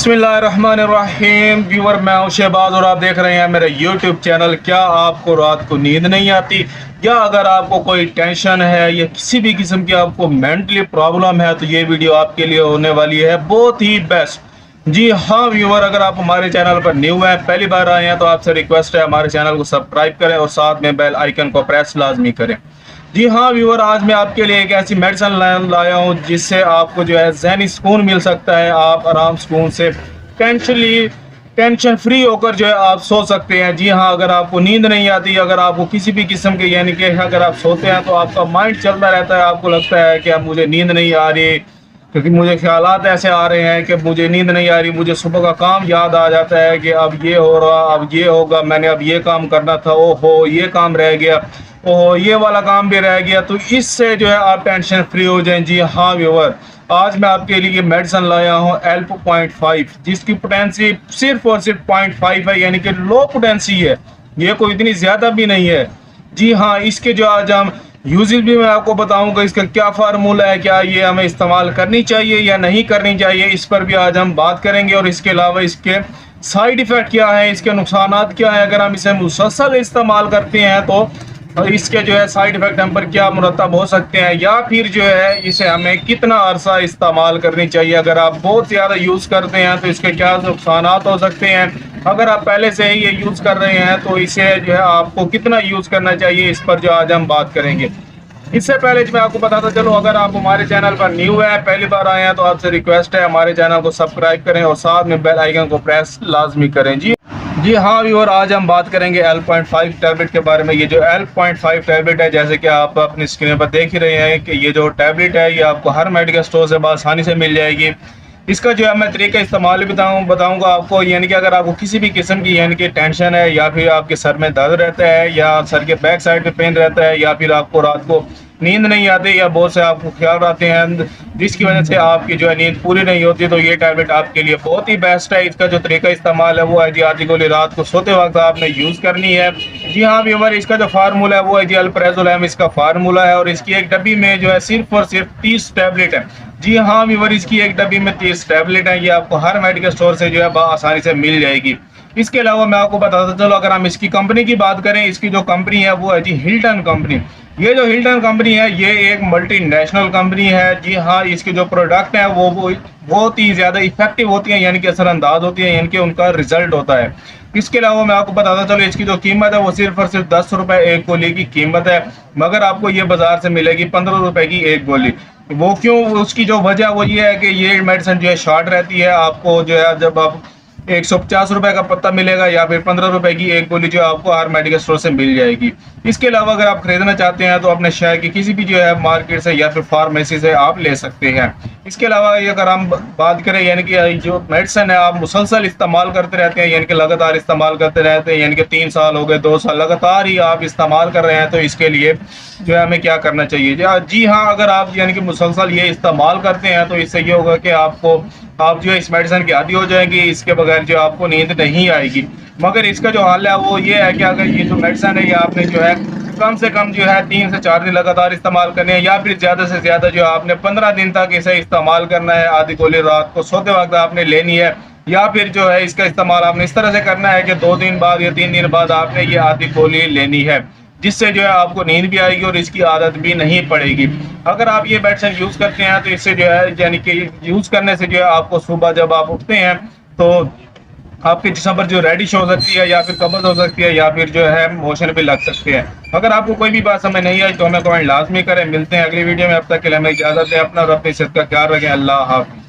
बिस्मिल्लाहिर्रहमानिर्रहीम। व्यूअर, मैं हूं शहबाज और आप देख रहे हैं मेरा यूट्यूब चैनल। क्या आपको रात को नींद नहीं आती, या अगर आपको कोई टेंशन है या किसी भी किस्म की आपको मेंटली प्रॉब्लम है तो ये वीडियो आपके लिए होने वाली है बहुत ही बेस्ट। जी हाँ व्यूअर, अगर आप हमारे चैनल पर न्यू हैं, पहली बार आए हैं, तो आपसे रिक्वेस्ट है हमारे चैनल को सब्सक्राइब करें और साथ में बेल आइकन को प्रेस लाजमी करें। जी हाँ व्यूअर, आज मैं आपके लिए एक ऐसी मेडिसिन लाया हूँ जिससे आपको जो है ज़हनी सुकून मिल सकता है। आप आराम सुकून से टेंशन फ्री होकर जो है आप सो सकते हैं। जी हाँ, अगर आपको नींद नहीं आती, अगर आपको किसी भी किस्म के यानी कि अगर आप सोते हैं तो आपका माइंड चलता रहता है, आपको लगता है कि अब मुझे नींद नहीं आ रही, क्योंकि मुझे ख्यालात ऐसे आ रहे हैं कि मुझे नींद नहीं आ रही, मुझे सुबह का काम याद आ जाता है कि अब ये हो रहा, अब ये होगा, मैंने अब ये काम करना था, ओहो ये काम रह गया, ओहो ये वाला काम भी रह गया। तो इससे जो है आप टेंशन फ्री हो जाएं। जी हाँ व्यूअर, आज मैं आपके लिए मेडिसिन लाया हूँ एल्प 0.5, जिसकी पोटेंसी सिर्फ और सिर्फ 0.5 है, यानी कि लो पोटेंसी है, ये कोई इतनी ज़्यादा भी नहीं है। जी हाँ, इसके जो आज हम यूजेस भी मैं आपको बताऊंगा, इसका क्या फार्मूला है, क्या ये हमें इस्तेमाल करनी चाहिए या नहीं करनी चाहिए, इस पर भी आज हम बात करेंगे। और इसके अलावा इसके साइड इफ़ेक्ट क्या है, इसके नुकसानात क्या है, अगर हम इसे मुसलसल इस्तेमाल करते हैं तो इसके जो है साइड इफ़ेक्ट हम पर क्या मुरतब हो सकते हैं, या फिर जो है इसे हमें कितना अरसा इस्तेमाल करनी चाहिए। अगर आप बहुत ज़्यादा यूज़ करते हैं तो इसके क्या नुकसानात हो सकते हैं, अगर आप पहले से ही ये यूज़ कर रहे हैं तो इसे जो है आपको कितना यूज़ करना चाहिए, इस पर जो आज हम बात करेंगे। इससे पहले मैं आपको बताता चलो, अगर आप हमारे चैनल पर न्यू है, पहली बार आए हैं, तो आपसे रिक्वेस्ट है हमारे चैनल को सब्सक्राइब करें और साथ में बेल आइकन को प्रेस लाजमी करें। जी हाँ व्यूअर, आज हम बात करेंगे एल्प 0.5 टैबलेट के बारे में। ये जो एल्प 0.5 टैबलेट है, जैसे कि आप अपनी स्क्रीन पर देख ही रहे हैं कि ये जो टैबलेट है ये आपको हर मेडिकल स्टोर से आसानी से मिल जाएगी। इसका जो है मैं तरीका इस्तेमाल बताऊंगा आपको, यानी कि अगर आपको किसी भी किस्म की यानी कि टेंशन है, या फिर आपके सर में दर्द रहता है, या सर के बैक साइड पे पेन रहता है, या फिर आपको रात को नींद नहीं आती, या बहुत से आपको ख्याल आते हैं जिसकी वजह से आपकी जो है नींद पूरी नहीं होती, तो ये टैबलेट आपके लिए बहुत ही बेस्ट है। इसका जो तरीका इस्तेमाल है वो है जी, आधी गोली रात को सोते वक्त आपने यूज़ करनी है। जी हाँ व्यूअर, इसका जो फार्मूला है वो है जी अल्प्राज़ोलैम, इसका फार्मूला है, और इसकी एक डब्बी में जो है सिर्फ और सिर्फ 30 टैबलेट है। जी हाँ व्यूअर, इसकी एक डब्बी में 30 टैबलेट है, ये आपको हर मेडिकल स्टोर से जो है आसानी से मिल जाएगी। इसके अलावा मैं आपको बताता चलो, अगर हम इसकी कंपनी की बात करें, इसकी जो कंपनी है वो है जी हिल्टन कंपनी। ये जो हिल्टन कंपनी है ये एक मल्टीनेशनल कंपनी है। जी हाँ, इसके जो प्रोडक्ट है वो बहुत ही ज़्यादा इफेक्टिव होती हैं, यानी कि असरअंदाज होती हैं, यानी कि उनका रिजल्ट होता है। इसके अलावा मैं आपको बताता चलो, इसकी जो कीमत है वो सिर्फ और सिर्फ 10 रुपये एक गोली की कीमत है, मगर आपको ये बाजार से मिलेगी 15 रुपये की एक गोली। वो क्यों, उसकी जो वजह वो ये है कि ये मेडिसिन जो है शॉर्ट रहती है। आपको जो है जब आप 150 रुपये का पत्ता मिलेगा, या फिर 15 रुपये की एक गोली जो आपको हर मेडिकल स्टोर से मिल जाएगी। इसके अलावा अगर आप खरीदना चाहते हैं तो अपने शहर की किसी भी जो है मार्केट से या फिर फार्मेसी से आप ले सकते हैं। इसके अलावा अगर हम बात करें, यानी कि जो मेडिसिन है आप मुसलसल इस्तेमाल करते रहते हैं, यानी कि लगातार इस्तेमाल करते रहते हैं, यानी कि 3 साल हो गए, 2 साल लगातार ही आप इस्तेमाल कर रहे हैं, तो इसके लिए जो है हमें क्या करना चाहिए। जी हाँ, अगर आप यानी कि मुसलसल ये इस्तेमाल करते हैं तो इससे ये होगा कि आप जो है इस मेडिसिन की आदी हो जाएंगी, इसके बगैर जो आपको नींद नहीं आएगी। मगर इसका जो हाल है वो ये है कि अगर ये जो मेडिसिन है ये आपने जो है कम से कम जो है 3 से 4 दिन लगातार इस्तेमाल करने हैं, या फिर ज़्यादा से ज़्यादा जो आपने 15 दिन तक इसे इस्तेमाल करना है। आधी गोली रात को सोते वक्त आपने लेनी है, या फिर जो है इसका इस्तेमाल आपने इस तरह से करना है कि 2 दिन बाद या 3 दिन बाद आपने ये आधी गोली लेनी है, जिससे जो है आपको नींद भी आएगी और इसकी आदत भी नहीं पड़ेगी। अगर आप ये मेडिसिन यूज़ करते हैं तो इससे जो है यानी कि यूज़ करने से जो है आपको सुबह जब आप उठते हैं तो आपके जिस्म पर जो रेडिश हो सकती है, या फिर कब्ज हो सकती है, या फिर जो है मोशन भी लग सकते हैं। अगर आपको कोई भी बात समझ नहीं आई तो हमें कमेंट लाजमी करें। मिलते हैं अगली वीडियो में, अब तक के लिए हमें इजाज़त है। अपना और अपनी सेहत का ख्याल रखें। अल्लाह हाफ़िज़।